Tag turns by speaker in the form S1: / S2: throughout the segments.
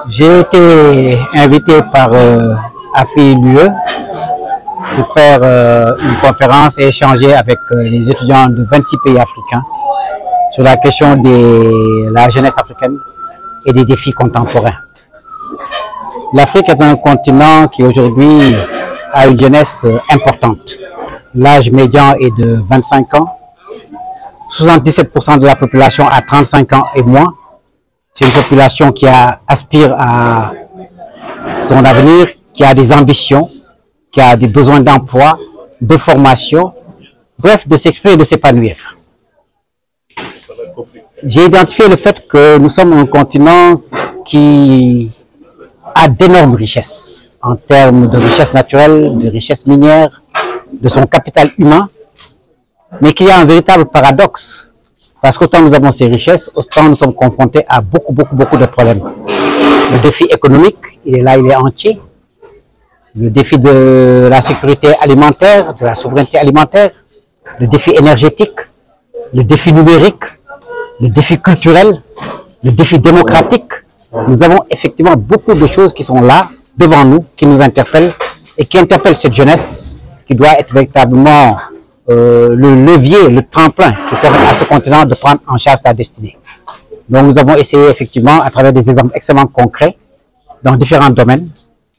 S1: J'ai été invité par AFI-l'UE pour faire une conférence et échanger avec les étudiants de 26 pays africains sur la question de la jeunesse africaine et des défis contemporains. L'Afrique est un continent qui aujourd'hui a une jeunesse importante. L'âge médian est de 25 ans. 77% de la population a 35 ans et moins. C'est une population qui aspire à son avenir, qui a des ambitions, qui a des besoins d'emploi, de formation, bref, de s'exprimer et de s'épanouir. J'ai identifié le fait que nous sommes un continent qui a d'énormes richesses, en termes de richesses naturelles, de richesses minières, de son capital humain, mais qu'il y a un véritable paradoxe, parce qu'autant nous avons ces richesses, autant nous sommes confrontés à beaucoup de problèmes. Le défi économique, il est là, il est entier. Le défi de la sécurité alimentaire, de la souveraineté alimentaire, le défi énergétique, le défi numérique, le défi culturel, le défi démocratique. Nous avons effectivement beaucoup de choses qui sont là, devant nous, qui nous interpellent et qui interpellent cette jeunesse qui doit être véritablement le levier, le tremplin qui permet à ce continent de prendre en charge sa destinée. Donc nous avons essayé effectivement, à travers des exemples extrêmement concrets, dans différents domaines,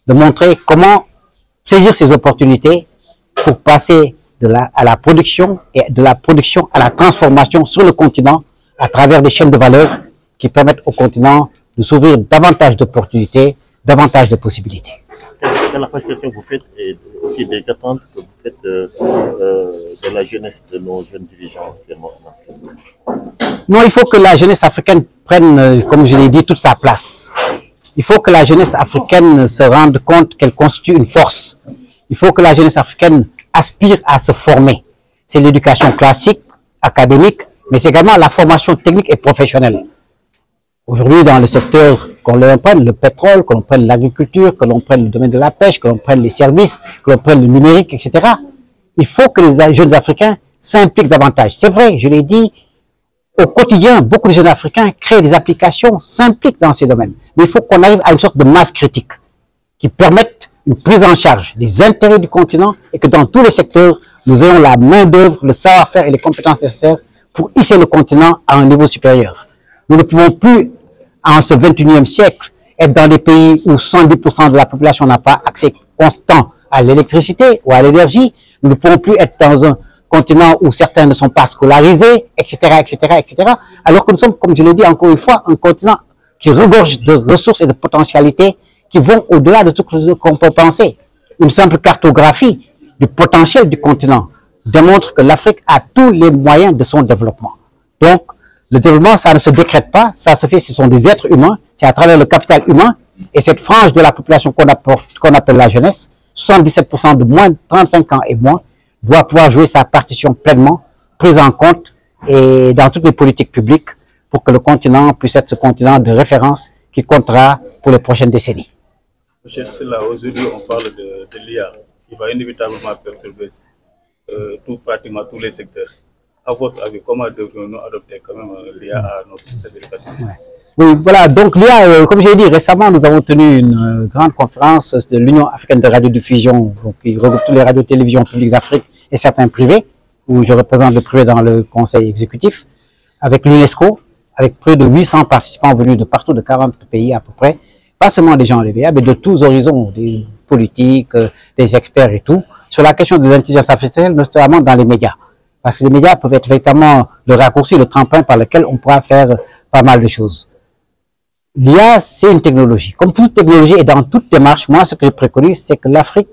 S1: de montrer comment saisir ces opportunités pour passer à la production et de la production à la transformation sur le continent à travers des chaînes de valeur qui permettent au continent de s'ouvrir davantage d'opportunités, davantage de possibilités.
S2: Quelle appréciation vous faites et aussi des attentes que vous faites de la jeunesse de nos jeunes dirigeants actuellement en Afrique?
S1: Non, il faut que la jeunesse africaine prenne, comme je l'ai dit, toute sa place. Il faut que la jeunesse africaine se rende compte qu'elle constitue une force. Il faut que la jeunesse africaine aspire à se former. C'est l'éducation classique, académique, mais c'est également la formation technique et professionnelle. Aujourd'hui, dans le secteur, qu'on l'on prenne le pétrole, que l'on prenne l'agriculture, que l'on prenne le domaine de la pêche, que l'on prenne les services, que l'on prenne le numérique, etc. Il faut que les jeunes Africains s'impliquent davantage. C'est vrai, je l'ai dit, au quotidien, beaucoup de jeunes Africains créent des applications, s'impliquent dans ces domaines. Mais il faut qu'on arrive à une sorte de masse critique qui permette une prise en charge des intérêts du continent et que dans tous les secteurs, nous ayons la main-d'œuvre, le savoir-faire et les compétences nécessaires pour hisser le continent à un niveau supérieur. Nous ne pouvons plus, en ce 21e siècle, être dans des pays où 70% de la population n'a pas accès constant à l'électricité ou à l'énergie. Nous ne pouvons plus être dans un continent où certains ne sont pas scolarisés, etc. Alors que nous sommes, comme je l'ai dit encore une fois, un continent qui regorge de ressources et de potentialités qui vont au-delà de tout ce qu'on peut penser. Une simple cartographie du potentiel du continent démontre que l'Afrique a tous les moyens de son développement. Donc, le développement, ça ne se décrète pas, ça se fait, ce sont des êtres humains, c'est à travers le capital humain et cette frange de la population qu'on appelle la jeunesse, 77% de moins de 35 ans et moins, doit pouvoir jouer sa partition pleinement, prise en compte et dans toutes les politiques publiques pour que le continent puisse être ce continent de référence qui comptera pour les prochaines décennies.
S3: Monsieur Silla, aujourd'hui on parle de l'IA qui va inévitablement perturber pratiquement tous les secteurs. À votre avis, comment devrions-nous adopter quand même l'IA à notre système éducatif?
S1: Oui, voilà, donc l'IA, comme j'ai dit récemment, nous avons tenu une grande conférence de l'Union africaine de radiodiffusion, donc qui regroupe toutes les radios-télévisions publiques d'Afrique et certains privés, où je représente le privé dans le conseil exécutif, avec l'UNESCO, avec près de 800 participants venus de partout, de 40 pays à peu près, pas seulement des gens LVA, mais de tous horizons, des politiques, des experts et tout, sur la question de l'intelligence artificielle, notamment dans les médias. Parce que les médias peuvent être véritablement le raccourci, le tremplin par lequel on pourra faire pas mal de choses. L'IA, c'est une technologie. Comme toute technologie et dans toute démarche, moi, ce que je préconise, c'est que l'Afrique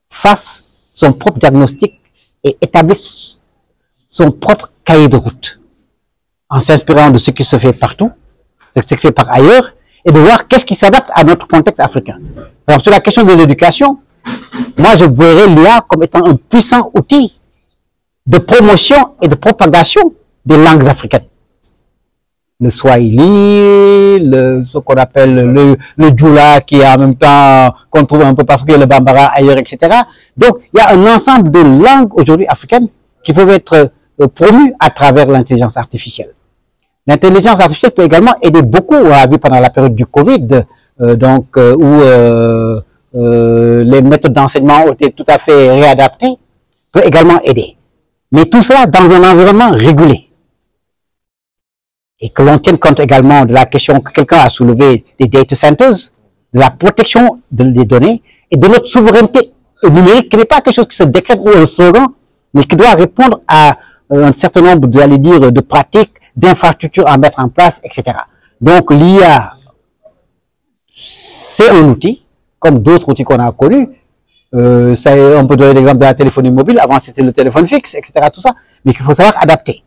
S1: fasse son propre diagnostic et établisse son propre cahier de route, en s'inspirant de ce qui se fait partout, de ce qui se fait par ailleurs, et de voir qu'est-ce qui s'adapte à notre contexte africain. Alors, sur la question de l'éducation, moi, je verrais l'IA comme étant un puissant outil de promotion et de propagation des langues africaines. Le Swahili, ce qu'on appelle le Djoula, qui est en même temps, qu'on trouve un peu partout, le Bambara ailleurs, etc. Donc, il y a un ensemble de langues aujourd'hui africaines qui peuvent être promues à travers l'intelligence artificielle. L'intelligence artificielle peut également aider beaucoup. On l'a vu pendant la période du Covid, où les méthodes d'enseignement ont été tout à fait réadaptées, peut également aider. Mais tout cela dans un environnement régulé. Et que l'on tienne compte également de la question que quelqu'un a soulevée des data centers, de la protection des données et de notre souveraineté numérique, qui n'est pas quelque chose qui se décrète ou un slogan, mais qui doit répondre à un certain nombre, de pratiques, d'infrastructures à mettre en place, etc. Donc l'IA, c'est un outil, comme d'autres outils qu'on a connus. On peut donner l'exemple de la téléphonie mobile, avant c'était le téléphone fixe, etc. Tout ça, mais qu'il faut savoir adapter.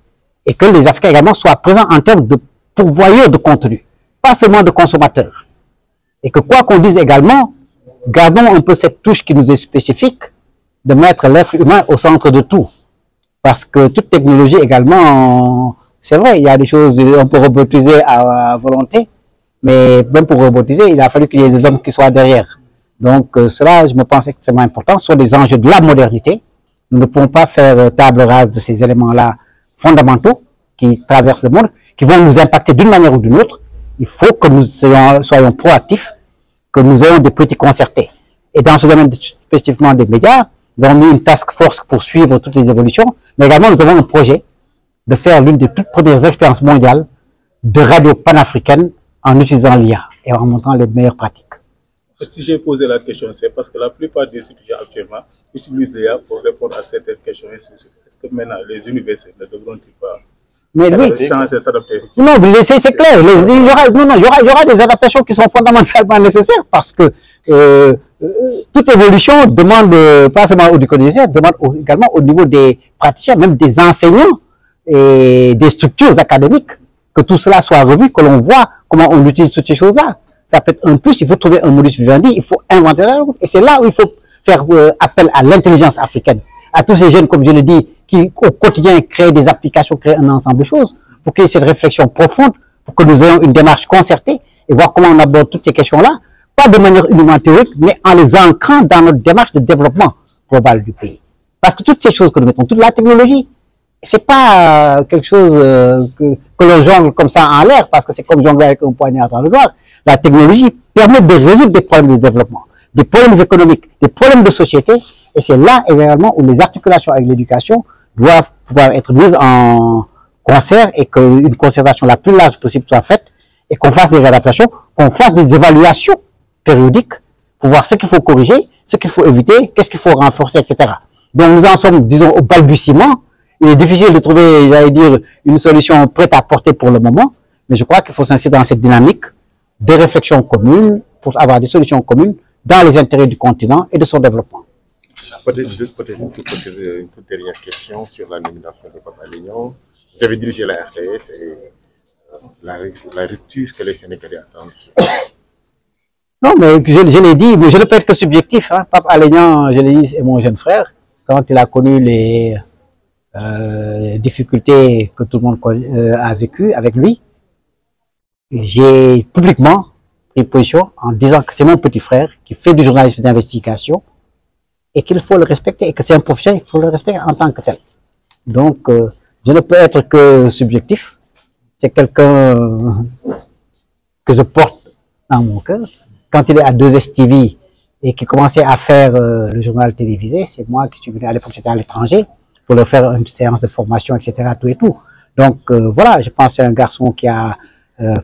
S1: Et que les Africains également soient présents en termes de pourvoyeurs de contenu, pas seulement de consommateurs. Et que quoi qu'on dise également, gardons un peu cette touche qui nous est spécifique, de mettre l'être humain au centre de tout. Parce que toute technologie également, c'est vrai, il y a des choses, on peut robotiser à volonté, mais même pour robotiser, il a fallu qu'il y ait des hommes qui soient derrière. Donc cela, je me pense extrêmement important, ce sont des enjeux de la modernité. Nous ne pouvons pas faire table rase de ces éléments-là fondamentaux qui traversent le monde, qui vont nous impacter d'une manière ou d'une autre. Il faut que nous soyons proactifs, que nous ayons des politiques concertées. Et dans ce domaine spécifiquement des médias, nous avons mis une task force pour suivre toutes les évolutions, mais également nous avons un projet de faire l'une des toutes premières expériences mondiales de radio panafricaine en utilisant l'IA et en montrant les meilleures pratiques.
S3: Si j'ai posé la question, c'est parce que la plupart des étudiants actuellement utilisent l'IA pour répondre à certaines questions. Est-ce que maintenant les universités ne devront-ils pas changer, s'adapter?
S1: Non, c'est clair. Il y aura des adaptations qui sont fondamentalement nécessaires parce que toute évolution demande, pas seulement au niveau des étudiants, demande également au niveau des praticiens, même des enseignants et des structures académiques, que tout cela soit revu, que l'on voit comment on utilise toutes ces choses-là. Ça peut être un plus, il faut trouver un modus vivendi, il faut inventer la route. Et c'est là où il faut faire appel à l'intelligence africaine, à tous ces jeunes, comme je le dis, qui au quotidien créent des applications, créent un ensemble de choses, pour qu'il y ait cette réflexion profonde, pour que nous ayons une démarche concertée et voir comment on aborde toutes ces questions-là, pas de manière uniquement théorique, mais en les ancrant dans notre démarche de développement global du pays. Parce que toutes ces choses que nous mettons, toute la technologie, c'est pas quelque chose que l'on jongle comme ça en l'air, parce que c'est comme jongler avec un poignard dans le doigt. La technologie permet de résoudre des problèmes de développement, des problèmes économiques, des problèmes de société, et c'est là également où les articulations avec l'éducation doivent pouvoir être mises en concert et qu'une concertation la plus large possible soit faite et qu'on fasse des adaptations, qu'on fasse des évaluations périodiques pour voir ce qu'il faut corriger, ce qu'il faut éviter, qu'est-ce qu'il faut renforcer, etc. Donc nous en sommes, disons, au balbutiement. Il est difficile de trouver, j'allais dire, une solution prête à porter pour le moment, mais je crois qu'il faut s'inscrire dans cette dynamique de réflexion commune pour avoir des solutions communes dans les intérêts du continent et de son développement.
S2: Peut-être une toute dernière question sur la nomination de Pape Alé Niang. Vous avez dirigé la RTS et la rupture que les Sénégalais attendent.
S1: Non, mais je l'ai dit, mais je ne peux être que subjectif. Hein. Pape Alé Niang, je l'ai dit, est mon jeune frère. Quand il a connu les difficultés que tout le monde a vécues avec lui, j'ai publiquement pris position en disant que c'est mon petit frère qui fait du journalisme d'investigation et qu'il faut le respecter et que c'est un professionnel, il faut le respecter en tant que tel. Donc, je ne peux être que subjectif. C'est quelqu'un que je porte dans mon cœur. Quand il est à 2STV et qu'il commençait à faire le journal télévisé, c'est moi qui suis venu à l'époque, c'était à l'étranger, pour leur faire une séance de formation, etc., tout et tout. Donc, voilà, je pense que c'est un garçon qui a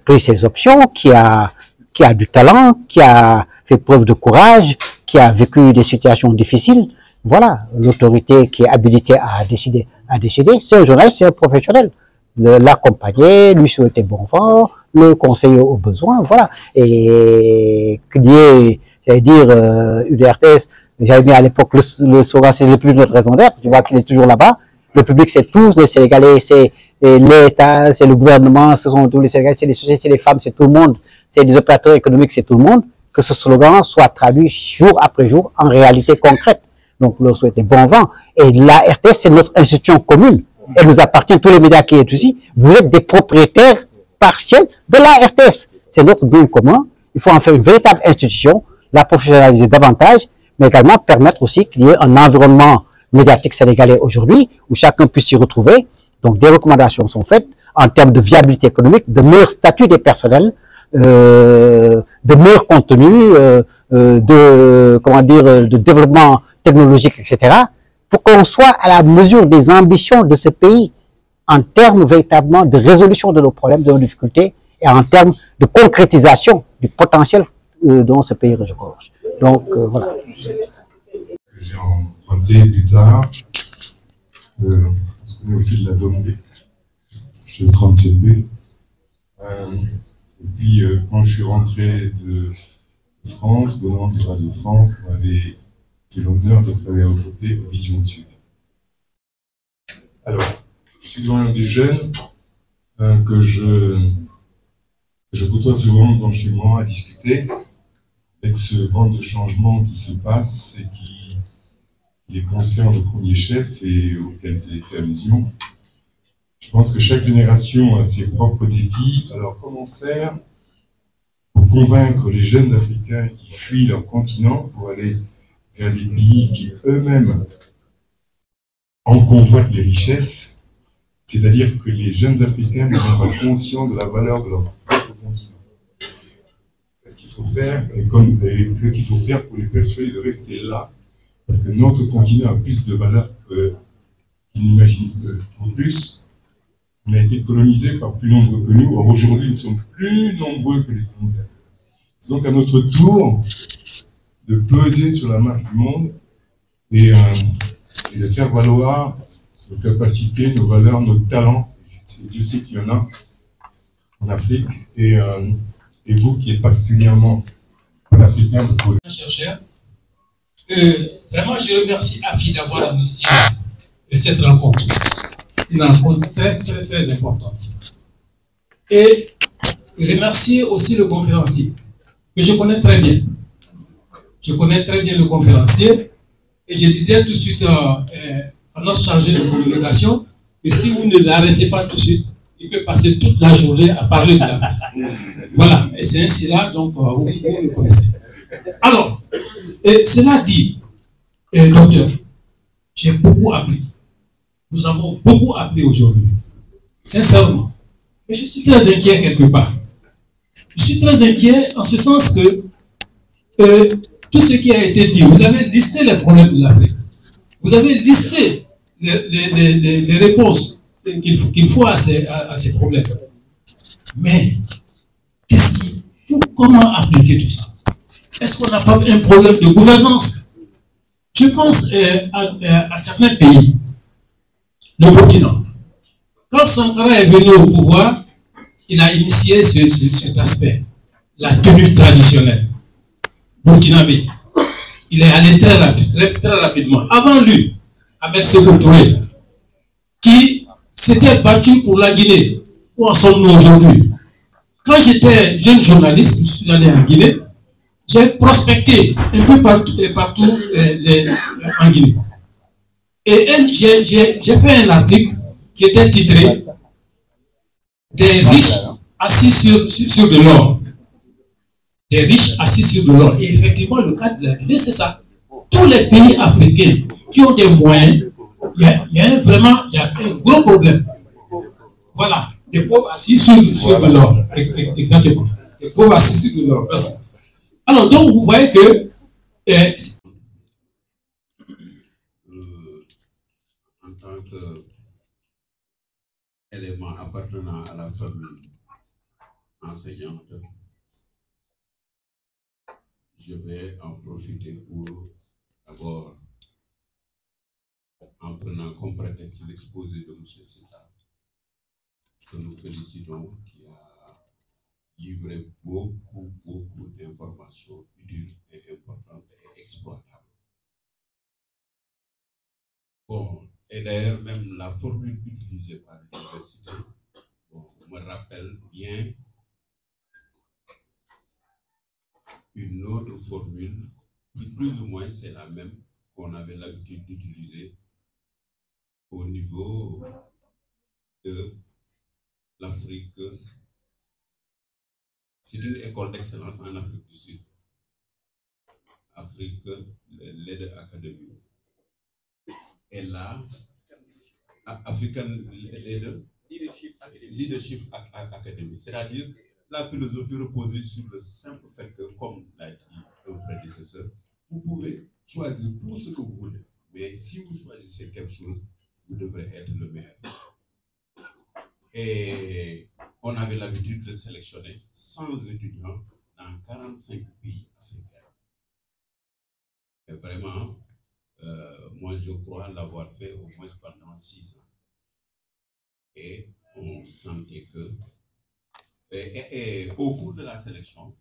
S1: pris ses options, qui a du talent, qui a fait preuve de courage, qui a vécu des situations difficiles. Voilà, l'autorité qui est habilitée à décider. C'est un journaliste, c'est un professionnel. L'accompagner, lui souhaiter bon vent, le conseiller aux besoins, voilà. Et qu'il y ait, j'allais dire, UDRTS, j'avais mis à l'époque le slogan, c'est le plus notre raison d'être. Tu vois qu'il est toujours là-bas. Le public, c'est tous les Sénégalais, c'est l'État, c'est le gouvernement, ce sont tous les Sénégalais, c'est les sociétés, c'est les femmes, c'est tout le monde, c'est les opérateurs économiques, c'est tout le monde. Que ce slogan soit traduit jour après jour en réalité concrète. Donc, leur souhaiter bon vent. Et la RTS, c'est notre institution commune. Elle nous appartient, tous les médias qui sont ici. Vous êtes des propriétaires partiels de la RTS. C'est notre bien commun. Il faut en faire une véritable institution, la professionnaliser davantage, mais également permettre aussi qu'il y ait un environnement médiatique sénégalais aujourd'hui où chacun puisse s'y retrouver. Donc, des recommandations sont faites en termes de viabilité économique, de meilleur statut des personnels, de meilleur contenu, de développement technologique, etc., pour qu'on soit à la mesure des ambitions de ce pays en termes véritablement de résolution de nos problèmes, de nos difficultés, et en termes de concrétisation du potentiel dont ce pays regorge. Donc, voilà.
S4: J'ai emprunté plus tard, parce qu'on est aussi de la zone B, je suis au 37B. Et puis, quand je suis rentré de France, venant de Radio France, on m'avait fait l'honneur de travailler aux côtés de Vision Sud. Alors, je suis devant un des jeunes que je côtoie souvent devant chez moi à discuter, avec ce vent de changement qui se passe et qui est conscient de premier chef et auquel vous avez fait allusion. Je pense que chaque génération a ses propres défis. Alors, comment faire pour convaincre les jeunes Africains qui fuient leur continent pour aller vers des pays qui eux-mêmes en convoitent les richesses, c'est-à-dire que les jeunes Africains ne sont pas conscients de la valeur de leur propre continent. Qu'est-ce qu'il faut faire qu'est-ce qu'il faut faire pour les persuader de rester là? Parce que notre continent a plus de valeur qu'ils n'imaginent. En plus, on a été colonisé par plus nombreux que nous. Or, aujourd'hui, nous sommes plus nombreux que les colonisateurs. C'est donc à notre tour de peser sur la marche du monde et de faire valoir nos capacités, nos valeurs, nos talents. Dieu sait qu'il y en a en Afrique. Et vous qui êtes particulièrement un Africain, parce que vous êtes
S5: chercheur, vraiment je remercie AFI d'avoir initié cette rencontre. Une rencontre très, très, très importante. Et remercier aussi le conférencier, que je connais très bien. Je connais très bien le conférencier, et je disais tout de suite à notre chargé de communication que si vous ne l'arrêtez pas tout de suite, il peut passer toute la journée à parler de la vie. Voilà, et c'est ainsi là, donc vous le connaissez. Alors, cela dit, docteur, j'ai beaucoup appris. Nous avons beaucoup appris aujourd'hui, sincèrement. Mais je suis très inquiet quelque part. Je suis très inquiet en ce sens que tout ce qui a été dit, vous avez listé les problèmes de l'Afrique. Vous avez listé les réponses qu'il faut à ces problèmes. Mais comment appliquer tout ça? Est-ce qu'on n'a pas un problème de gouvernance? Je pense à certains pays. Le Burkina. Quand Sankara est venu au pouvoir, il a initié cet aspect, la tenue traditionnelle. Burkinabé. Il est allé très rapidement. Avant lui, Ahmed Sékou Touré, qui s'était battu pour la Guinée. Où en sommes-nous aujourd'hui? Quand j'étais jeune journaliste, je suis allé en Guinée, j'ai prospecté un peu partout en Guinée. Et j'ai fait un article qui était titré « Des riches assis sur de l'or ». Des riches assis sur de l'or. Et effectivement, le cas de la Guinée, c'est ça. Tous les pays africains qui ont des moyens, il y a un gros problème. Voilà, des pauvres assis sur de l'or. Exactement. Des pauvres assis sur de l'or. Alors, donc, vous voyez que
S6: en tant qu'élément appartenant à la famille enseignante, je vais en profiter pour d'abord, en prenant comme prétexte l'exposé de M. Sita, que nous félicitons, qui a livré beaucoup d'informations utiles et importantes et exploitables. Bon, et d'ailleurs, même la formule utilisée par l'université me rappelle bien une autre formule qui plus ou moins c'est la même qu'on avait l'habitude d'utiliser au niveau de l'Afrique. C'est une école d'excellence en Afrique du Sud. Afrique Leader Academy. Et là, African Leader leadership académique. C'est-à-dire la philosophie reposée sur le simple fait que, comme l'a dit un prédécesseur, vous pouvez choisir tout ce que vous voulez. Mais si vous choisissez quelque chose, vous devrez être le meilleur. Et on avait l'habitude de sélectionner 100 étudiants dans 45 pays africains. Et vraiment, moi je crois l'avoir fait au moins pendant 6 ans. Et on sentait que, et au cours de la sélection,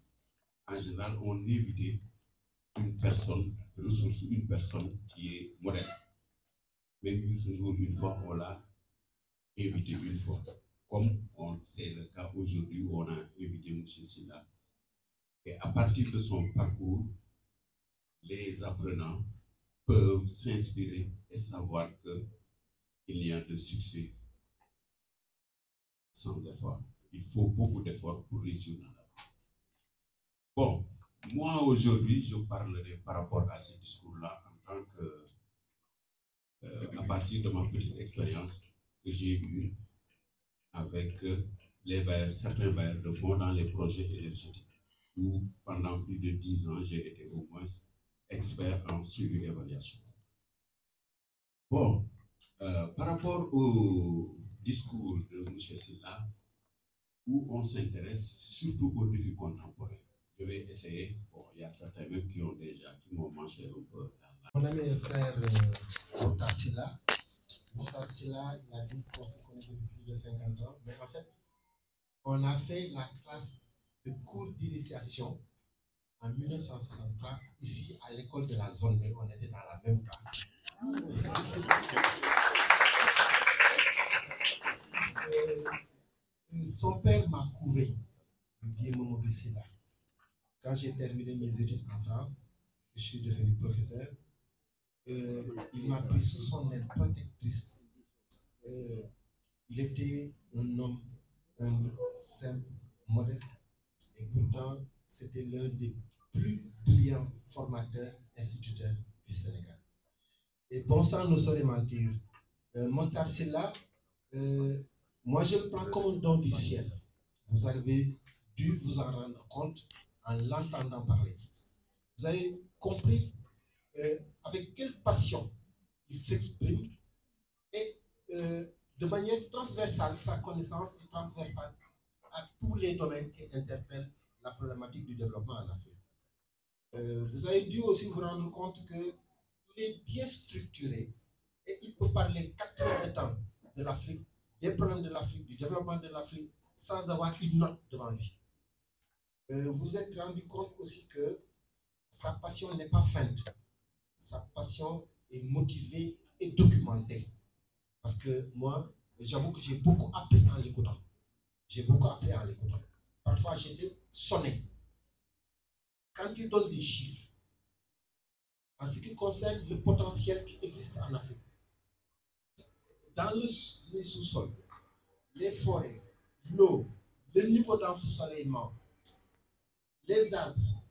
S6: en général, on évitait une personne ressource, une personne qui est modèle. Même une fois, on l'a invité une fois. Comme c'est le cas aujourd'hui où on a invité M. Sylla. Et à partir de son parcours, les apprenants peuvent s'inspirer et savoir qu'il y a de succès sans effort. Il faut beaucoup d'efforts pour réussir dans la vie. Bon, moi aujourd'hui, je parlerai par rapport à ce discours-là en tant que, à partir de ma petite expérience que j'ai eue avec certains bailleurs de fonds dans les projets énergétiques, où pendant plus de 10 ans, j'ai été au moins expert en suivi et évaluation. Bon, par rapport au discours de M. Sylla, où on s'intéresse surtout aux défis contemporains. Je vais essayer, bon, il y a certains même qui m'ont manché un peu.
S7: Mon ami et frère Mokhtar Sylla, il a dit qu'on se connaît depuis plus de 50 ans, mais en fait, on a fait la classe de cours d'initiation en 1963, ici à l'école de la zone B, on était dans la même classe. Son père m'a couvé, le vieux Mamadou Sylla. Quand j'ai terminé mes études en France, je suis devenu professeur. Il m'a pris sous son aile protectrice. Il était un homme simple, modeste, et pourtant c'était l'un des plus brillants formateurs, instituteurs du Sénégal. Et bon sang ne saurait mentir. Mokhtar Sylla, moi je le prends comme un don du ciel. Vous avez dû vous en rendre compte en l'entendant parler. Vous avez compris avec quelle passion il s'exprime et de manière transversale, sa connaissance est transversale à tous les domaines qui interpellent la problématique du développement en Afrique. Vous avez dû aussi vous rendre compte qu'il est bien structuré et il peut parler 4 heures de temps de l'Afrique, des problèmes de l'Afrique, du développement de l'Afrique, sans avoir une note devant lui. Vous vous êtes rendu compte aussi que sa passion n'est pas feinte. Sa passion est motivée et documentée. Parce que moi, j'avoue que j'ai beaucoup appris en l'écoutant. Parfois, j'étais sonné. Quand il donne des chiffres, en ce qui concerne le potentiel qui existe en Afrique, dans les sous-sols, les forêts, l'eau, le niveau d'ensoleillement, les arbres,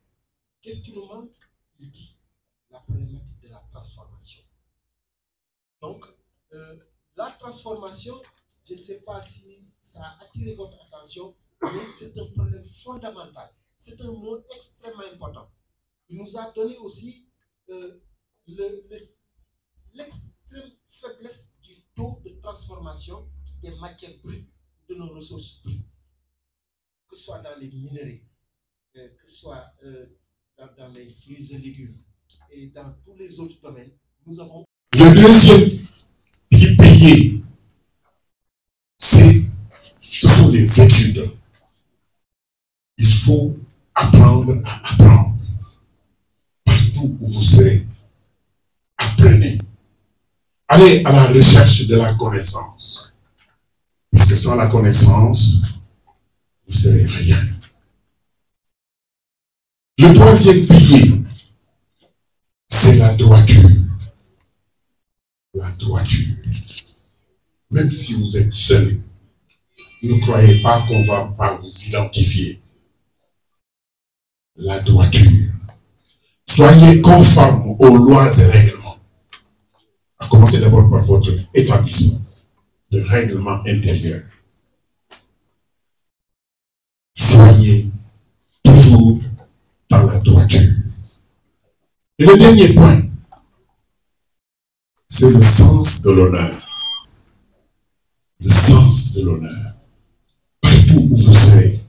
S7: qu'est-ce qui nous manque? Il dit la problématique de la transformation. Donc, la transformation, je ne sais pas si ça a attiré votre attention, mais c'est un problème fondamental. C'est un mot extrêmement important. Il nous a donné aussi l'extrême faiblesse du taux de transformation des matières brutes, de nos ressources brutes, que ce soit dans les minerais, que ce soit dans les fruits et légumes et dans tous les autres domaines. Nous avons...
S5: Le deuxième pilier, ce sont les études. Il faut apprendre à apprendre. Partout où vous serez, apprenez. Allez à la recherche de la connaissance. Parce que sans la connaissance, vous ne serez rien. Le troisième pilier, c'est la droiture. La droiture. Même si vous êtes seul, ne croyez pas qu'on ne va pas vous identifier. La droiture. Soyez conformes aux lois et règlements. À commencer d'abord par votre établissement, le règlement intérieur.
S4: soyez toujours dans la droiture. Et le dernier point, c'est le sens de l'honneur. Le sens de l'honneur. Partout où vous serez,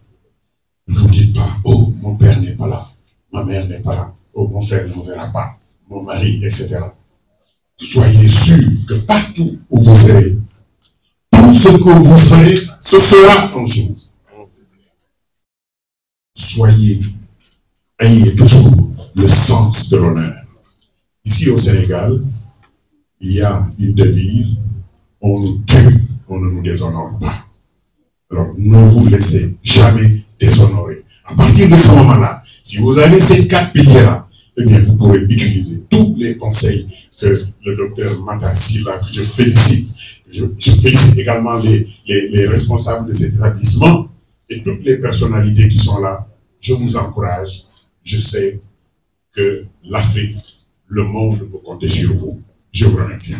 S4: ne vous dites pas, oh, mon père n'est pas là, ma mère n'est pas là, oh, mon frère ne me verra pas, mon mari, etc. Soyez sûr que partout où vous serez, tout ce que vous ferez, ce sera un jour. Ayez toujours le sens de l'honneur. Ici au Sénégal, il y a une devise, on nous tue, on ne nous déshonore pas. Alors, ne vous laissez jamais déshonorer. À partir de ce moment-là, si vous avez ces 4 piliers-là, eh bien, vous pourrez utiliser tous les conseils que le docteur Matassi, là, que je félicite. Je félicite également les responsables de cet établissement et toutes les personnalités qui sont là. Je vous encourage. Je sais que l'Afrique, le monde peut compter sur vous. Je vous remercie.